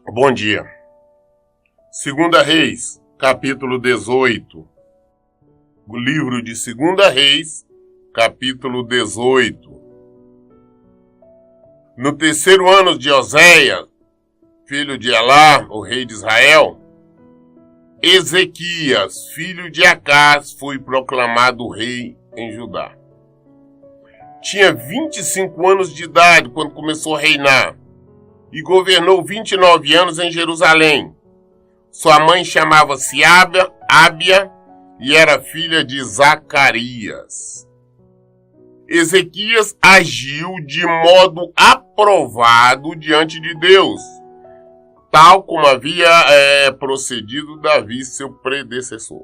Bom dia. 2 Reis, capítulo 18. O livro de 2 Reis, capítulo 18. No terceiro ano de Oséias, filho de Elá, o rei de Israel, Ezequias, filho de Acás, foi proclamado rei em Judá. Tinha 25 anos de idade quando começou a reinar e governou 29 anos em Jerusalém. Sua mãe chamava-se Ábia e era filha de Zacarias. Ezequias agiu de modo aprovado diante de Deus, tal como havia procedido Davi, seu predecessor.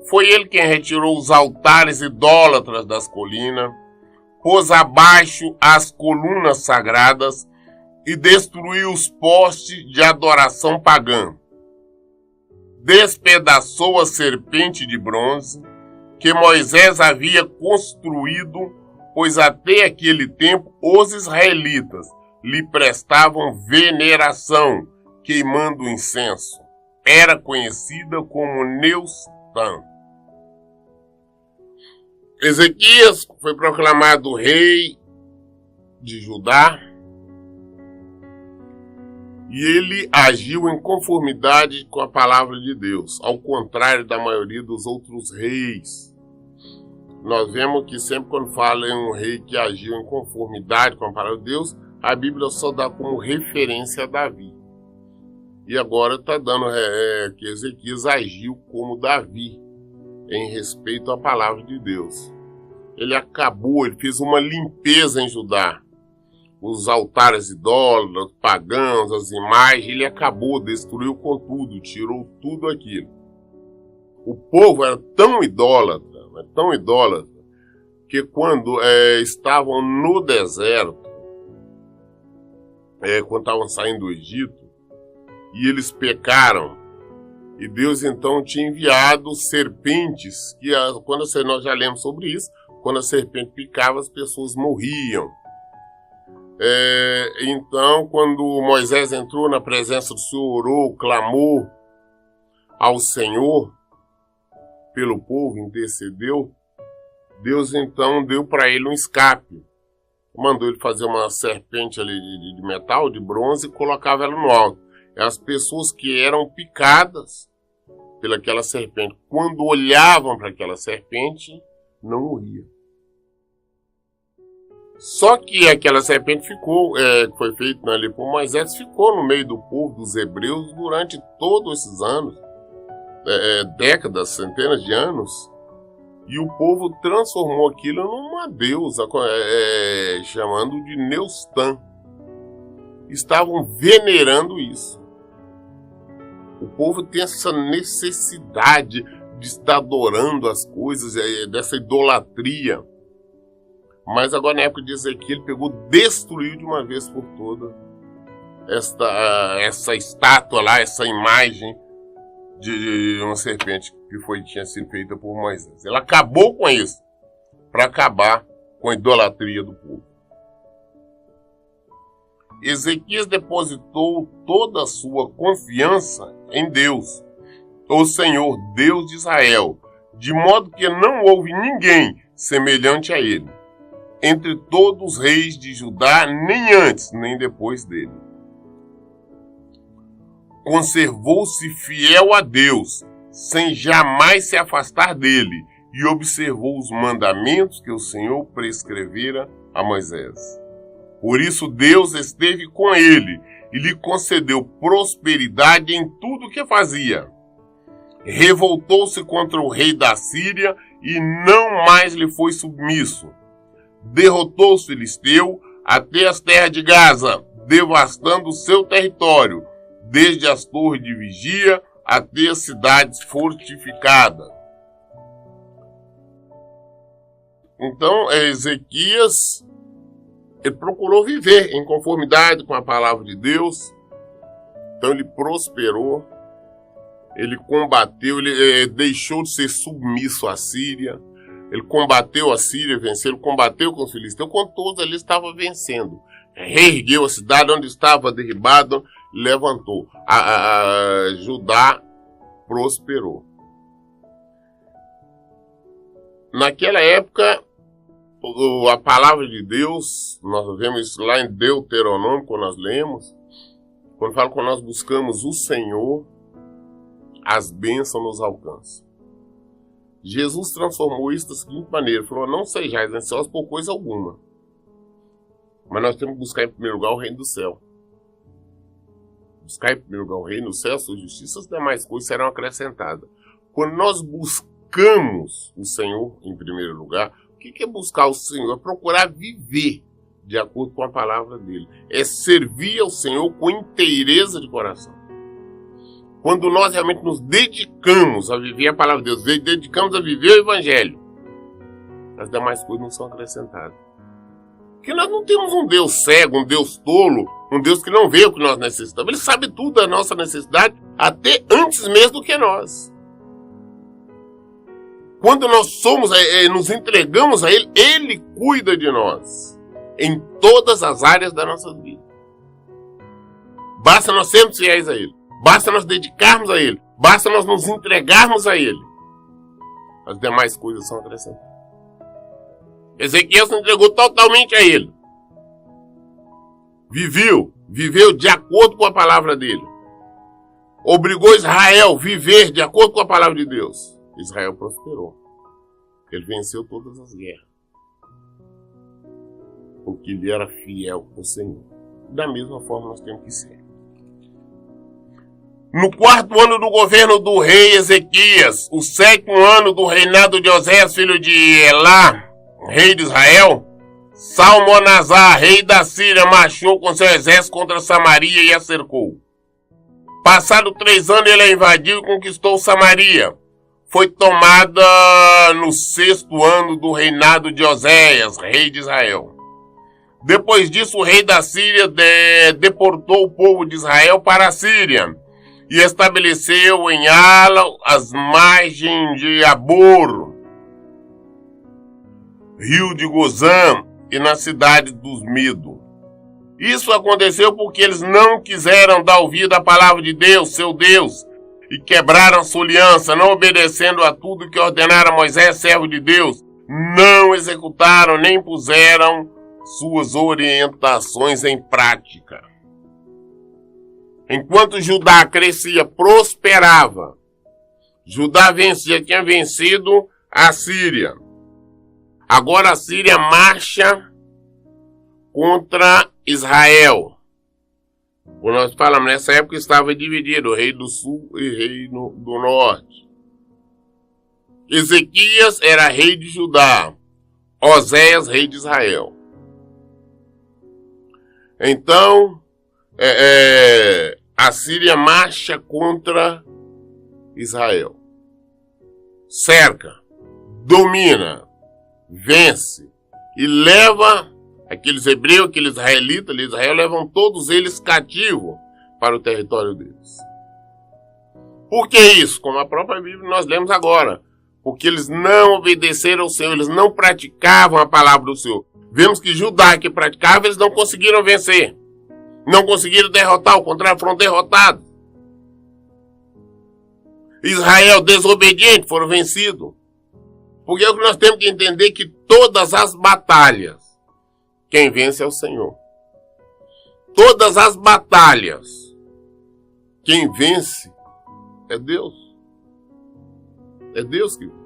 Foi ele quem retirou os altares idólatras das colinas, pôs abaixo as colunas sagradas e destruiu os postes de adoração pagã. Despedaçou a serpente de bronze que Moisés havia construído, pois até aquele tempo os israelitas lhe prestavam veneração, queimando incenso. Era conhecida como Neustã. Ezequias foi proclamado rei de Judá e ele agiu em conformidade com a palavra de Deus, ao contrário da maioria dos outros reis. Nós vemos que sempre quando fala em um rei que agiu em conformidade com a palavra de Deus, a Bíblia só dá como referência a Davi. E agora está dando que Ezequias agiu como Davi, em respeito à palavra de Deus. Ele fez uma limpeza em Judá. Os altares idólatras, pagãos, as imagens, ele destruiu com tudo, tirou tudo aquilo. O povo era tão idólatra, que quando estavam no deserto, quando estavam saindo do Egito, e eles pecaram, e Deus então tinha enviado serpentes, que nós já lemos sobre isso, quando a serpente picava as pessoas morriam. Então quando Moisés entrou na presença do Senhor, orou, clamou ao Senhor pelo povo, intercedeu, Deus então deu para ele um escape. Mandou ele fazer uma serpente ali de metal, de bronze, e colocava ela no alto. As pessoas que eram picadas pelaquela serpente, quando olhavam para aquela serpente, não morriam. Só que aquela serpente foi feita ali por Moisés, ficou no meio do povo dos hebreus durante todos esses anos, décadas, centenas de anos, e o povo transformou aquilo numa deusa, chamando de Neustã. Estavam venerando isso. O povo tem essa necessidade de estar adorando as coisas, dessa idolatria. Mas agora, na época de Ezequiel, ele destruiu de uma vez por todas essa estátua lá, essa imagem de uma serpente que tinha sido feita por Moisés. Ele acabou com isso, para acabar com a idolatria do povo. Ezequias depositou toda a sua confiança em Deus, o Senhor, Deus de Israel, de modo que não houve ninguém semelhante a ele, entre todos os reis de Judá, nem antes, nem depois dele. Conservou-se fiel a Deus, sem jamais se afastar dele, e observou os mandamentos que o Senhor prescrevera a Moisés. Por isso Deus esteve com ele e lhe concedeu prosperidade em tudo o que fazia. Revoltou-se contra o rei da Síria e não mais lhe foi submisso. Derrotou os filisteus até as terras de Gaza, devastando o seu território, desde as torres de vigia até as cidades fortificadas. Então, Ezequias, ele procurou viver em conformidade com a palavra de Deus. Então ele prosperou ele combateu, ele deixou de ser submisso à Síria, ele combateu a Síria, venceu, combateu com os filisteus, quando todos ali estavam vencendo. Reergueu a cidade onde estava derribado, levantou. Judá prosperou. Naquela época, a palavra de Deus, nós vemos isso lá em Deuteronômio, quando nós lemos, quando fala que nós buscamos o Senhor, as bênçãos nos alcançam. Jesus transformou isso da seguinte maneira, falou, não sejais ansiosos por coisa alguma, mas nós temos que buscar em primeiro lugar o reino do céu. Buscar em primeiro lugar o reino do céu, a sua justiça, as demais coisas serão acrescentadas. Quando nós buscamos o Senhor em primeiro lugar, o que é buscar o Senhor? É procurar viver de acordo com a palavra dele. É servir ao Senhor com inteireza de coração. Quando nós realmente nos dedicamos a viver a palavra de Deus, dedicamos a viver o Evangelho, as demais coisas não são acrescentadas. Porque nós não temos um Deus cego, um Deus tolo, um Deus que não vê o que nós necessitamos. Ele sabe tudo da nossa necessidade, até antes mesmo do que nós. Quando nós nos entregamos a Ele, Ele cuida de nós em todas as áreas da nossa vida. Basta nós sermos fiéis a Ele. Basta nós dedicarmos a Ele. Basta nós nos entregarmos a Ele. As demais coisas são acrescentadas. Ezequiel se entregou totalmente a Ele. Viveu de acordo com a palavra dele. Obrigou Israel a viver de acordo com a palavra de Deus. Israel prosperou. Ele venceu todas as guerras. Porque ele era fiel ao Senhor. Da mesma forma nós temos que ser. No 4º ano do governo do rei Ezequias, o 7º ano do reinado de Oséias, filho de Elá, rei de Israel, Salmanasar, rei da Síria, marchou com seu exército contra Samaria e a cercou. Passado 3 anos, ele a invadiu e conquistou Samaria. Foi tomada no 6º ano do reinado de Oséias, rei de Israel. Depois disso, o rei da Síria deportou o povo de Israel para a Síria e estabeleceu em Ala, as margens de Abor, rio de Gozã e na cidade dos Medos. Isso aconteceu porque eles não quiseram dar ouvido à palavra de Deus, seu Deus, e quebraram sua aliança, não obedecendo a tudo que ordenara Moisés, servo de Deus, não executaram nem puseram suas orientações em prática. Enquanto Judá crescia, prosperava, Judá vencia, tinha vencido a Síria. Agora a Síria marcha contra Israel. Como nós falamos, nessa época estava dividido, o rei do sul e o rei do norte. Ezequias era rei de Judá, Oséias rei de Israel. Então, a Síria marcha contra Israel. Cerca, domina, vence e leva aqueles hebreus, aqueles israelitas de Israel, levam todos eles cativos para o território deles. Por que isso? Como a própria Bíblia nós lemos agora. Porque eles não obedeceram ao Senhor, eles não praticavam a palavra do Senhor. Vemos que Judá, que praticava, eles não conseguiram vencer. Não conseguiram derrotar, ao contrário, foram derrotados. Israel, desobediente, foram vencidos. Porque é o que nós temos que entender, que todas as batalhas, quem vence é o Senhor. Todas as batalhas, quem vence é Deus. É Deus que vence.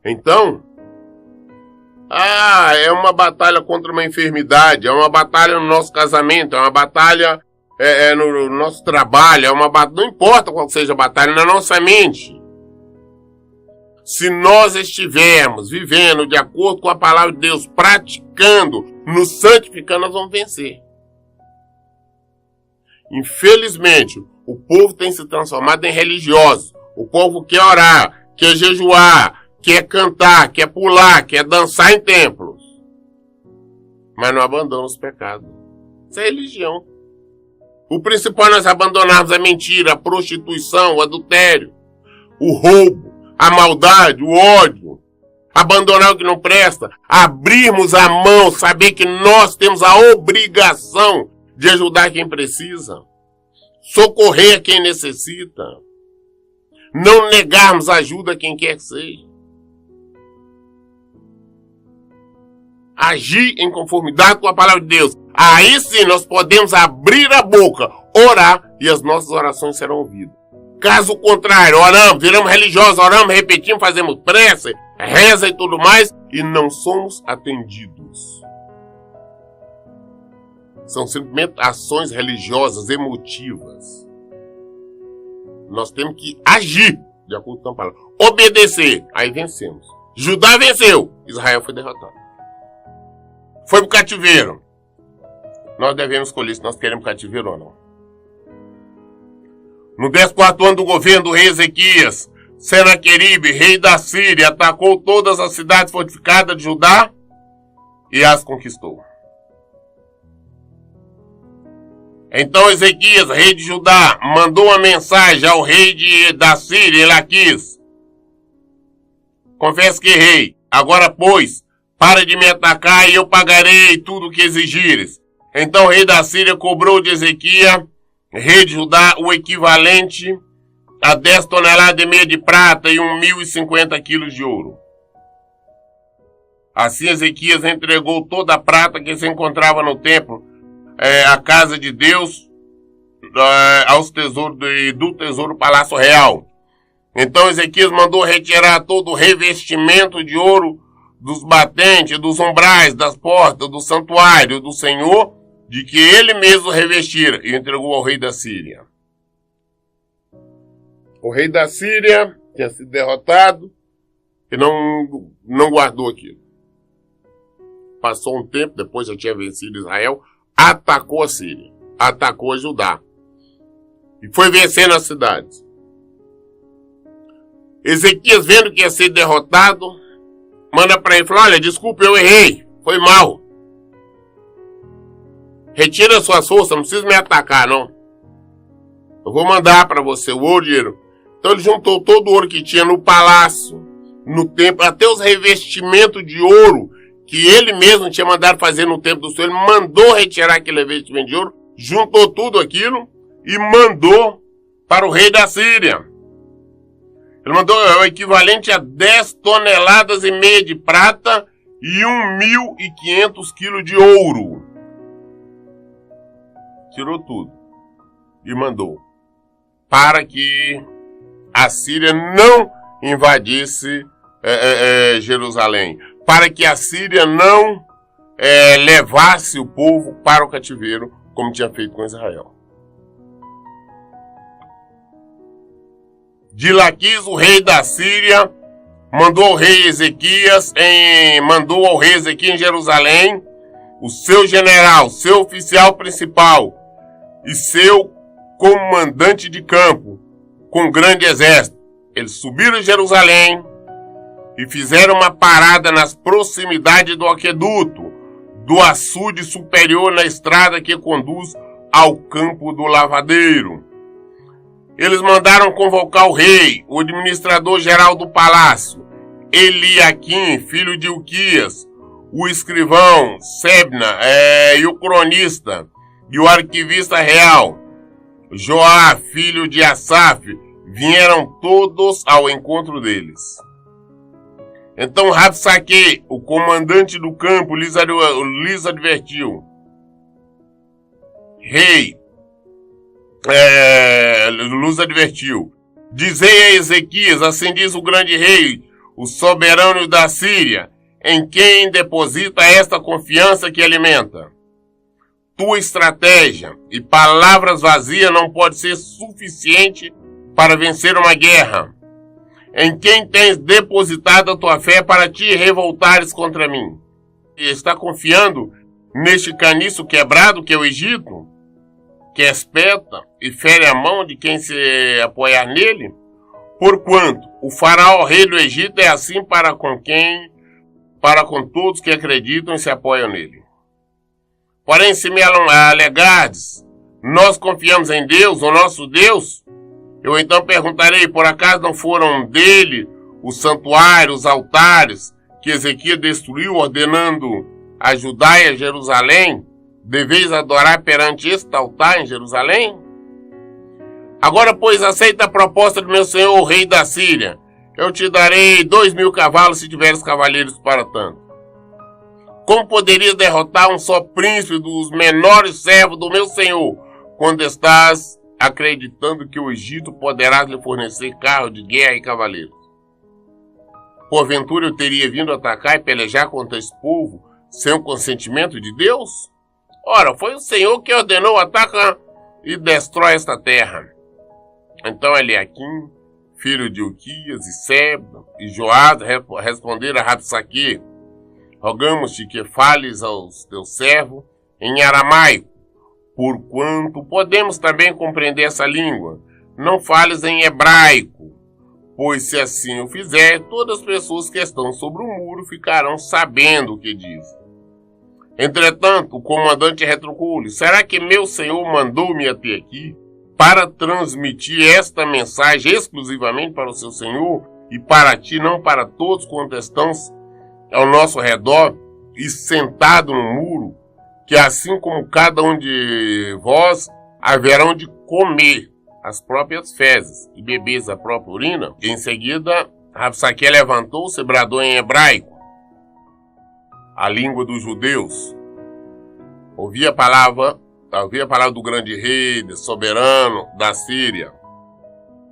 Então, é uma batalha contra uma enfermidade, é uma batalha no nosso casamento, é uma batalha no nosso trabalho, é uma batalha, não importa qual seja a batalha, na nossa mente. Se nós estivermos vivendo de acordo com a palavra de Deus, praticando, nos santificando, nós vamos vencer. Infelizmente, o povo tem se transformado em religioso. O povo quer orar, quer jejuar, quer cantar, quer pular, quer dançar em templos. Mas não abandona os pecados. Isso é religião. O principal é nós abandonarmos a mentira, a prostituição, o adultério, o roubo, a maldade, o ódio. Abandonar o que não presta, abrirmos a mão, saber que nós temos a obrigação de ajudar quem precisa, socorrer quem necessita, não negarmos ajuda a quem quer que seja. Agir em conformidade com a palavra de Deus. Aí sim nós podemos abrir a boca, orar e as nossas orações serão ouvidas. Caso contrário, oramos, viramos religiosos, oramos, repetimos, fazemos prece, reza e tudo mais e não somos atendidos. São simplesmente ações religiosas, emotivas. Nós temos que agir de acordo com a palavra. Obedecer, aí vencemos. Judá venceu, Israel foi derrotado. Foi pro cativeiro. Nós devemos escolher se nós queremos cativeiro ou não. No 14º ano do governo do rei Ezequias, Senaqueribe, rei da Síria, atacou todas as cidades fortificadas de Judá e as conquistou. Então Ezequias, rei de Judá, mandou uma mensagem ao rei da Síria, Elaquis. Confesso que rei, agora pois, para de me atacar e eu pagarei tudo o que exigires. Então o rei da Síria cobrou de Ezequias, rei de Judá, o equivalente a 10 toneladas e meia de prata e 1.050 quilos de ouro. Assim Ezequias entregou toda a prata que se encontrava no templo, a casa de Deus, aos tesouros do tesouro palácio real. Então Ezequias mandou retirar todo o revestimento de ouro dos batentes, dos umbrais, das portas, do santuário do Senhor, de que ele mesmo revestira, e entregou ao rei da Síria. O rei da Síria tinha sido derrotado e não guardou aquilo. Passou um tempo, depois já tinha vencido Israel, atacou a Síria, atacou a Judá e foi vencendo as cidades. Ezequias, vendo que ia ser derrotado, manda para ele e fala: olha, desculpe, eu errei, foi mal. Retira suas forças, não precisa me atacar, não. Eu vou mandar para você o ouro e dinheiro. Então ele juntou todo o ouro que tinha no palácio, no templo, até os revestimentos de ouro que ele mesmo tinha mandado fazer no templo do Senhor. Ele mandou retirar aquele revestimento de ouro, juntou tudo aquilo e mandou para o rei da Síria. Ele mandou o equivalente a 10 toneladas e meia de prata e 1.500 quilos de ouro. Tirou tudo e mandou para que a Síria não invadisse Jerusalém, para que a Síria não levasse o povo para o cativeiro, como tinha feito com Israel. De Laquis, o rei da Síria, mandou ao rei Ezequias em Jerusalém o seu general, seu oficial principal e seu comandante de campo, com grande exército. Eles subiram em Jerusalém e fizeram uma parada nas proximidades do aqueduto, do açude superior na estrada que conduz ao campo do lavadeiro. Eles mandaram convocar o rei, o administrador-geral do palácio, Eliaquim, filho de Ilquias, o escrivão, Sebna, e o cronista, e o arquivista real, Joá, filho de Asaf, vieram todos ao encontro deles. Então Rabsaque, o comandante do campo, lhes advertiu: Rei, lhes advertiu: dizei a Ezequias, assim diz o grande rei, o soberano da Síria, em quem deposita esta confiança que alimenta. Tua estratégia e palavras vazias não pode ser suficiente para vencer uma guerra. Em quem tens depositado a tua fé para te revoltares contra mim? E está confiando neste caniço quebrado que é o Egito, que espeta e fere a mão de quem se apoiar nele? Porquanto o faraó, rei do Egito, é assim para com todos que acreditam e se apoiam nele. Porém, se me alegardes, Nós confiamos em Deus, o nosso Deus? Eu então perguntarei, por acaso não foram dele os santuários, os altares, que Ezequias destruiu, ordenando a Judá e a Jerusalém? Deveis adorar perante este altar em Jerusalém? Agora, pois, aceita a proposta do meu senhor, o rei da Síria. Eu te darei 2.000 cavalos se tiveres cavalheiros para tanto. Como poderia derrotar um só príncipe dos menores servos do meu senhor, quando estás acreditando que o Egito poderá lhe fornecer carro de guerra e cavaleiros? Porventura eu teria vindo atacar e pelejar contra esse povo sem o consentimento de Deus? Ora, foi o Senhor que ordenou: ataca e destrói esta terra. Então Eliaquim, filho de Uquias, e Seba, e Joás responderam a Rabsaque: rogamos-te que fales aos teus servos em aramaico, porquanto podemos também compreender essa língua. Não fales em hebraico, pois se assim o fizer, todas as pessoas que estão sobre o muro ficarão sabendo o que diz. Entretanto, o comandante retrucou-lhe: será que meu senhor mandou-me até aqui para transmitir esta mensagem exclusivamente para o seu senhor e para ti, não para todos quantos estão ao nosso redor e sentado no muro, que assim como cada um de vós haverão de comer as próprias fezes e beber a própria urina? Em seguida, Rabsaque levantou-se e bradou em hebraico, a língua dos judeus. Ouvi a palavra do grande rei, soberano da Síria.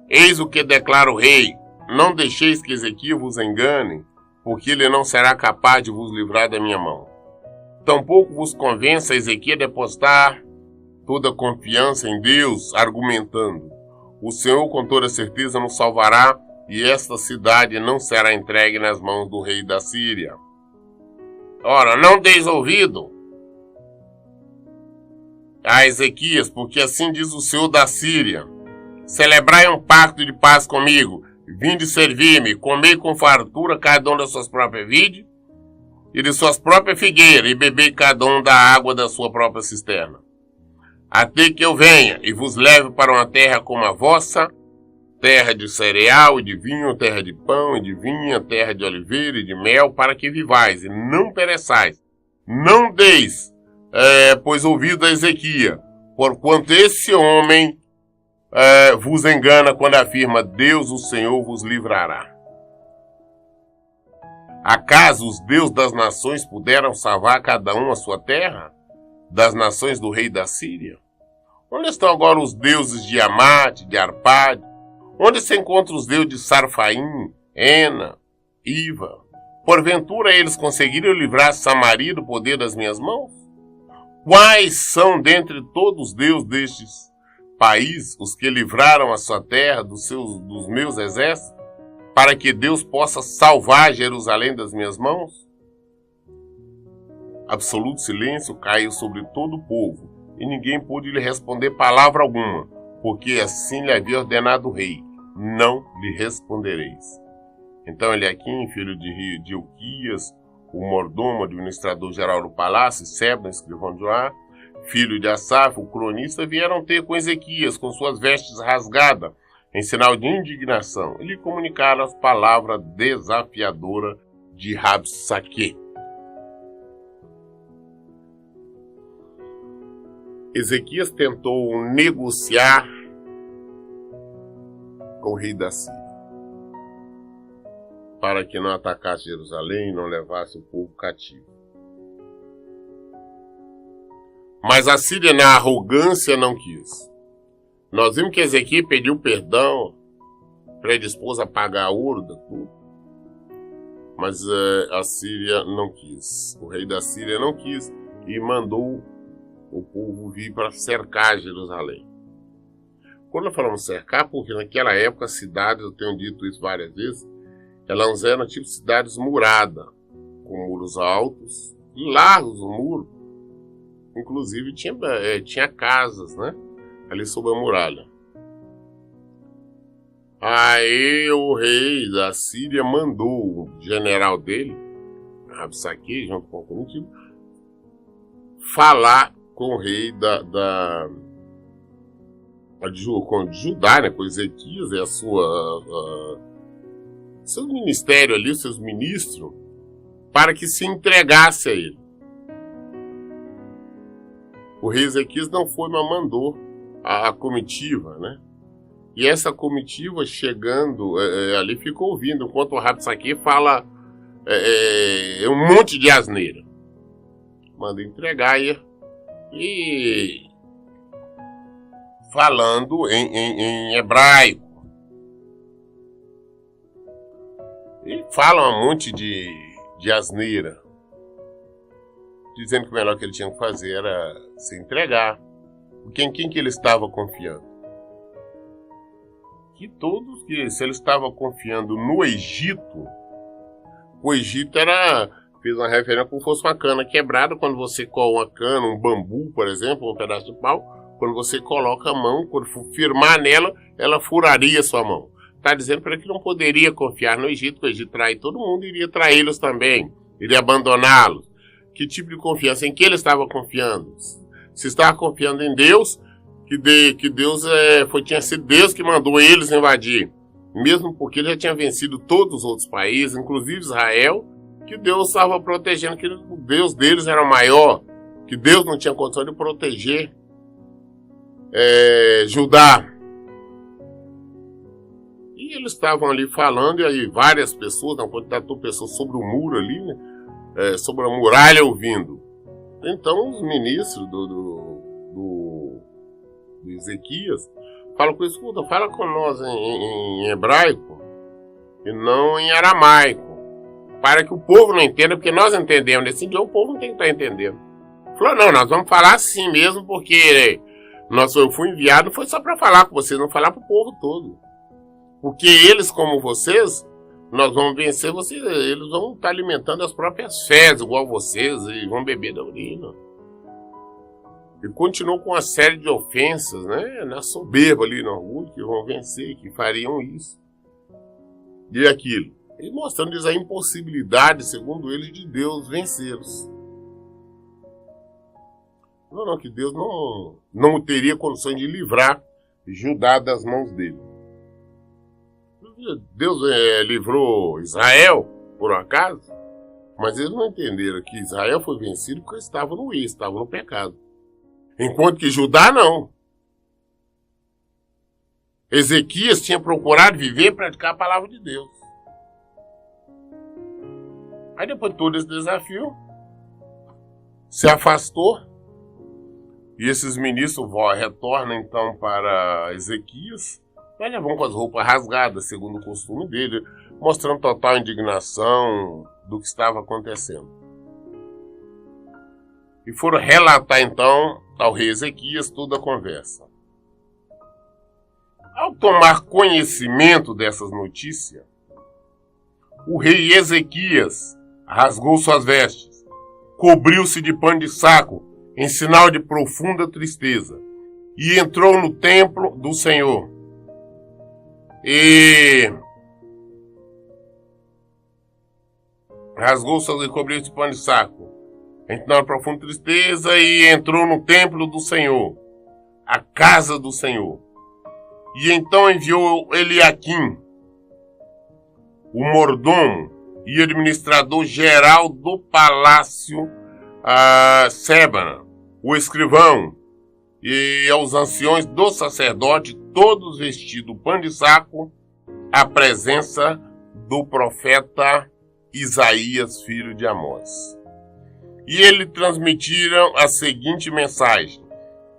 Eis o que declara o rei: não deixeis que Ezequias vos engane, porque ele não será capaz de vos livrar da minha mão. Tampouco vos convença Ezequias depositar toda a confiança em Deus, argumentando: o Senhor com toda certeza nos salvará, e esta cidade não será entregue nas mãos do rei da Síria. Ora, não deis ouvido a Ezequias, porque assim diz o Senhor da Síria: celebrai um pacto de paz comigo, vinde servir-me, comei com fartura cada um das suas próprias vides e de suas próprias figueiras, e bebei cada um da água da sua própria cisterna, até que eu venha e vos leve para uma terra como a vossa, terra de cereal e de vinho, terra de pão e de vinha, terra de oliveira e de mel, para que vivais e não pereçais. Não deis, pois ouvido a Ezequias, porquanto esse homem vos engana quando afirma: Deus, o Senhor, vos livrará. Acaso os deuses das nações puderam salvar cada um a sua terra, das nações do rei da Síria? Onde estão agora os deuses de Amate, de Arpade? Onde se encontram os deuses de Sarfaim, Ena, Iva? Porventura eles conseguiram livrar Samaria do poder das minhas mãos? Quais são dentre todos os deuses destes países os que livraram a sua terra dos meus exércitos, para que Deus possa salvar Jerusalém das minhas mãos? Absoluto silêncio caiu sobre todo o povo, e ninguém pôde lhe responder palavra alguma, porque assim lhe havia ordenado o rei: não lhe respondereis. Então Eliaquim, filho de Uquias, o mordomo, administrador-geral do palácio, e Seba, escrivão de Joá, filho de Asaf, o cronista, vieram ter com Ezequias, com suas vestes rasgadas, em sinal de indignação, e lhe comunicaram as palavras desafiadoras de Rabsaque. Ezequias tentou negociar com o rei da Síria, para que não atacasse Jerusalém e não levasse o povo cativo. Mas a Síria, na arrogância, não quis. Nós vimos que Ezequias pediu perdão, predispôs a pagar ouro da tudo, mas a Síria não quis. O rei da Síria não quis e mandou o povo vir para cercar Jerusalém. Quando nós falamos cercar, porque naquela época as cidades, eu tenho dito isso várias vezes, elas eram tipo cidades muradas, com muros altos, largos o muro. Inclusive tinha casas, né, ali sobre a muralha. Aí o rei da Síria mandou o general dele, Rabsaque, junto com o comitiva, falar com o rei com Judá, né, com Ezequias e seu ministério ali, os seus ministros, para que se entregasse a ele. O rei Ezequias não foi, mas mandou a comitiva, né? E essa comitiva chegando ali ficou ouvindo, enquanto o Rabsaque fala um monte de asneira. Manda entregar e falando em hebraico. E fala um monte de asneira, dizendo que o melhor que ele tinha que fazer era se entregar. Quem que ele estava confiando? Que todos, que se ele estava confiando no Egito, o Egito fez uma referência como se fosse uma cana quebrada. Quando você coloca uma cana, um bambu, por exemplo, um pedaço de pau, quando você coloca a mão, quando for firmar nela, ela furaria a sua mão. Está dizendo para ele que não poderia confiar no Egito, que o Egito trai todo mundo, iria traí-los também, iria abandoná-los. Que tipo de confiança? Em que ele estava confiando? Se estava confiando em Deus, que Deus tinha sido Deus que mandou eles invadir, mesmo porque ele já tinha vencido todos os outros países, inclusive Israel, que Deus estava protegendo, que o Deus deles era maior, que Deus não tinha condição de proteger Judá. E eles estavam ali falando, e aí várias pessoas, uma quantidade de pessoas sobre o muro ali, né, sobre a muralha ouvindo. Então os ministros do Ezequias falam com isso: escuta, fala com nós em hebraico e não em aramaico, para que o povo não entenda, porque nós entendemos. Nesse dia o povo não tem que estar entendendo. Falou: não, nós vamos falar assim mesmo, porque eu fui enviado, foi só para falar com vocês, não falar para o povo todo. Porque eles, como vocês, nós vamos vencer vocês, eles vão estar alimentando as próprias fezes, igual vocês, e vão beber da urina. E continuou com uma série de ofensas, né, na soberba ali, no orgulho, que vão vencer, que fariam isso. E aquilo. E mostrando-lhes a impossibilidade, segundo eles, de Deus vencê-los. Não, que Deus não teria condições de livrar Judá das mãos dele. Deus livrou Israel, por um acaso, mas eles não entenderam que Israel foi vencido porque estava no erro, estava no pecado. Enquanto que Judá não. Ezequias tinha procurado viver e praticar a palavra de Deus. Aí depois de todo esse desafio, se afastou. E esses ministros retornam então para Ezequias. Mas vão com as roupas rasgadas, segundo o costume dele, mostrando total indignação do que estava acontecendo. E foram relatar então ao rei Ezequias toda a conversa. Ao tomar conhecimento dessas notícias, o rei Ezequias rasgou suas vestes, cobriu-se de pano de saco, em sinal de profunda tristeza, e entrou no templo do Senhor. E rasgou-se e cobriu-se de pano de saco, entrou na profunda tristeza e entrou no templo do Senhor, a casa do Senhor. E então enviou Eliaquim, o mordomo e administrador geral do palácio, a Sebna, o escrivão, e aos anciões do sacerdote, todos vestidos pano de saco, à presença do profeta Isaías, filho de Amós. E eles transmitiram a seguinte mensagem: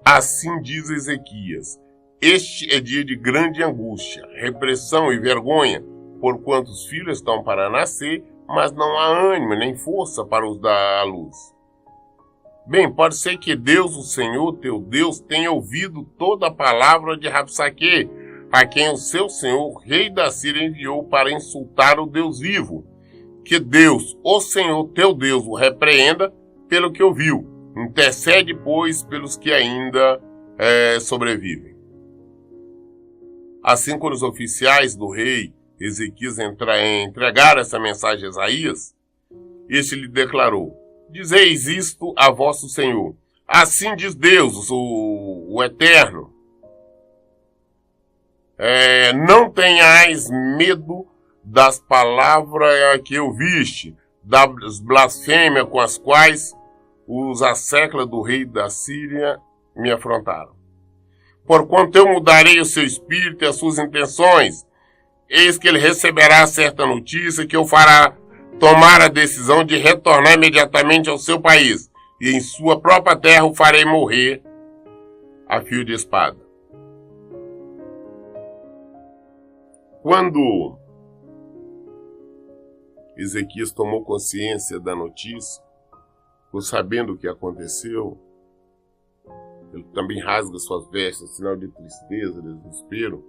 assim diz Ezequias, este é dia de grande angústia, repressão e vergonha, porquanto os filhos estão para nascer, mas não há ânimo nem força para os dar à luz. Bem, pode ser que Deus, o Senhor, teu Deus, tenha ouvido toda a palavra de Rabsaque, a quem o seu senhor, rei da Síria, enviou para insultar o Deus vivo. Que Deus, o Senhor, teu Deus, o repreenda pelo que ouviu. Intercede, pois, pelos que ainda sobrevivem. Assim, quando os oficiais do rei Ezequias entregaram essa mensagem a Isaías, este lhe declarou: dizeis isto a vosso Senhor. Assim diz Deus, o Eterno. Não tenhais medo das palavras que ouviste, das blasfêmias com as quais os asseclas do rei da Síria me afrontaram. Porquanto eu mudarei o seu espírito e as suas intenções, eis que ele receberá certa notícia que eu fará tomar a decisão de retornar imediatamente ao seu país, e em sua própria terra o farei morrer a fio de espada. Quando Ezequias tomou consciência da notícia, por sabendo o que aconteceu, ele também rasga suas vestes, sinal de tristeza, de desespero,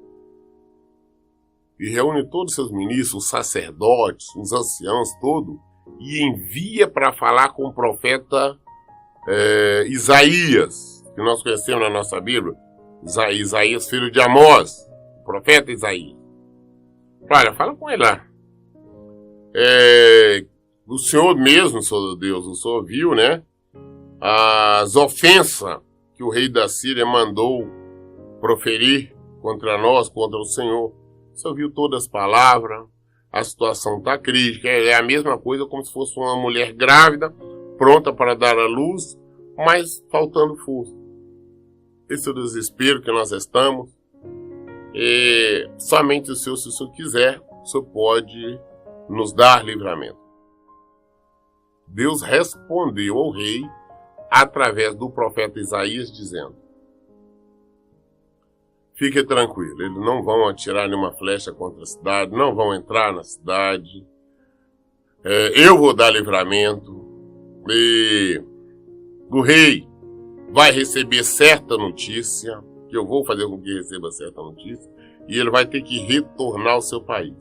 e reúne todos os seus ministros, os sacerdotes, os anciãos, todos, e envia para falar com o profeta Isaías, que nós conhecemos na nossa Bíblia, Isaías, filho de Amós, o profeta Isaías. Olha, fala com ele lá. O Senhor mesmo, Senhor Deus, o Senhor viu, né, as ofensas que o rei da Síria mandou proferir contra nós, contra o Senhor. Você ouviu todas as palavras, a situação está crítica, é a mesma coisa como se fosse uma mulher grávida, pronta para dar à luz, mas faltando força. Esse é o desespero que nós estamos. E somente o Senhor, se o Senhor quiser, o Senhor pode nos dar livramento. Deus respondeu ao rei através do profeta Isaías, dizendo: fique tranquilo, eles não vão atirar nenhuma flecha contra a cidade, não vão entrar na cidade, eu vou dar livramento, e o rei vai receber certa notícia, que eu vou fazer com que receba certa notícia, e ele vai ter que retornar ao seu país.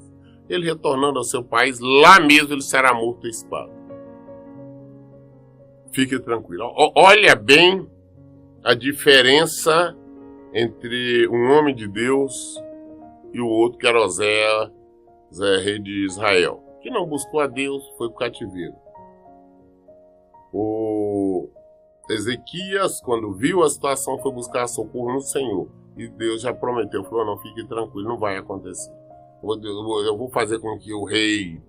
Ele retornando ao seu país, lá mesmo ele será morto à espada. Fique tranquilo. Olha bem a diferença entre um homem de Deus e o outro, que era Oséias, rei de Israel, que não buscou a Deus, foi para o cativeiro. O Ezequias, quando viu a situação, foi buscar socorro no Senhor. E Deus já prometeu, falou: não, fique tranquilo, não vai acontecer. Eu vou fazer com que o rei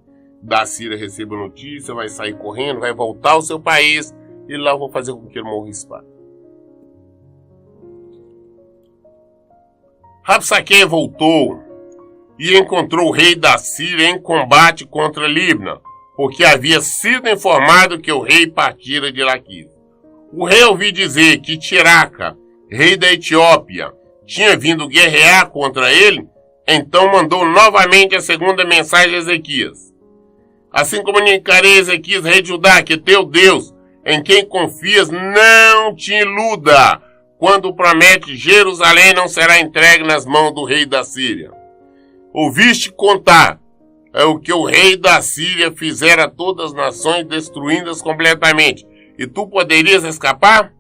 da Síria receba notícia, vai sair correndo, vai voltar ao seu país, e lá eu vou fazer com que ele morra em espada. Rabsaque voltou e encontrou o rei da Síria em combate contra Libna, porque havia sido informado que o rei partira de Laquis. O rei ouviu dizer que Tiraca, rei da Etiópia, tinha vindo guerrear contra ele, então mandou novamente a segunda mensagem a Ezequias. Assim comunicarei a Ezequias, rei de Judá, que teu Deus, em quem confias, não te iluda, quando promete Jerusalém não será entregue nas mãos do rei da Síria. Ouviste contar o que o rei da Síria fizera a todas as nações, destruindo-as completamente, e tu poderias escapar?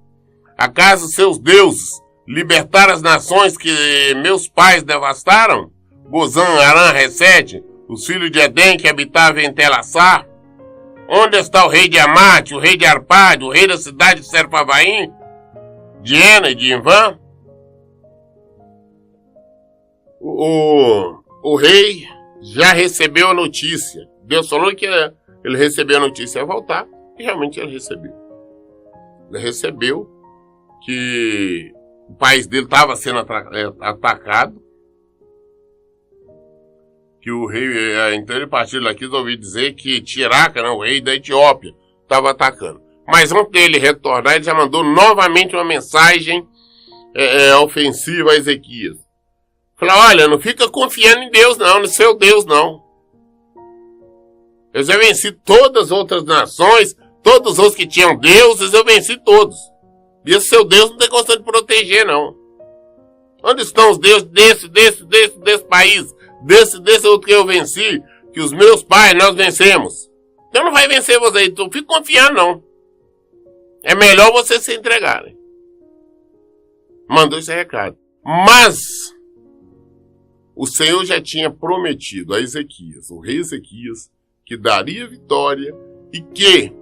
Acaso seus deuses libertaram as nações que meus pais devastaram? Gozã, Arã, Resete, os filhos de Edém que habitavam em Telassar? Onde está o rei de Amate, o rei de Arpade, o rei da cidade de Serfavaim, de Ena e de Invã? O rei já recebeu a notícia. Deus falou que ele recebeu a notícia a voltar, e realmente ele recebeu. Ele recebeu que o país dele estava sendo atacado, que o rei, então ele partiu daqui, ouviu dizer que Tiraca, o rei da Etiópia, estava atacando. Mas antes dele retornar, ele já mandou novamente uma mensagem ofensiva a Ezequias. Falou: olha, não fica confiando em Deus não, no seu Deus não. Eu já venci todas as outras nações, todos os outros que tinham deuses, eu venci todos. E esse seu Deus não tem condição de proteger, não. Onde estão os deuses desse país, desse outro que eu venci, que os meus pais, nós vencemos? Então não vai vencer você, então fica confiando, não. É melhor você se entregar. Né? Mandou esse recado. Mas o Senhor já tinha prometido a Ezequias, o rei Ezequias, que daria vitória e que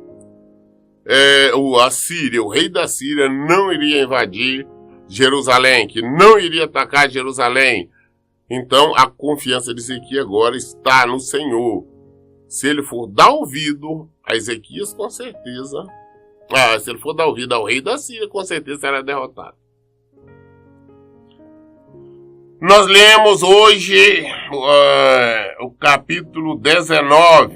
o rei da Síria não iria invadir Jerusalém, que não iria atacar Jerusalém. Então, a confiança de Ezequias agora está no Senhor. Se ele for dar ouvido a Ezequias, com certeza... se ele for dar ouvido ao rei da Síria, com certeza será derrotado. Nós lemos hoje o capítulo 19.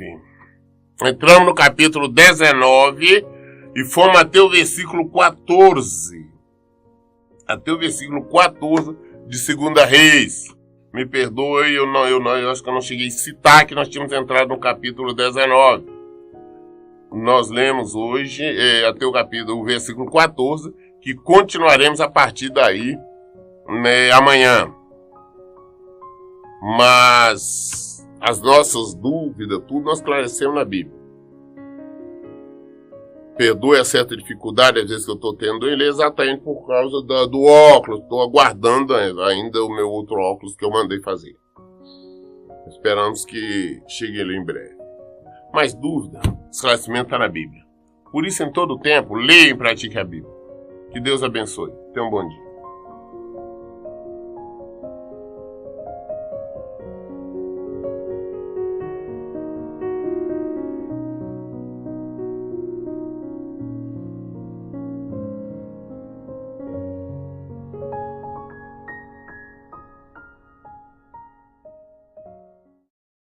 Entramos no capítulo 19 e fomos até o versículo 14. Até o versículo 14 de 2 Reis. Me perdoe, eu acho que eu não cheguei a citar que nós tínhamos entrado no capítulo 19. Nós lemos hoje até o versículo 14, que continuaremos a partir daí amanhã. Mas as nossas dúvidas, tudo nós esclarecemos na Bíblia. Perdoe a certa dificuldade, às vezes, que eu estou tendo em ler, exatamente por causa do óculos. Estou aguardando ainda o meu outro óculos que eu mandei fazer. Esperamos que chegue ele em breve. Mais dúvida, esclarecimento está na Bíblia. Por isso, em todo tempo, leia e pratique a Bíblia. Que Deus abençoe. Tenha um bom dia.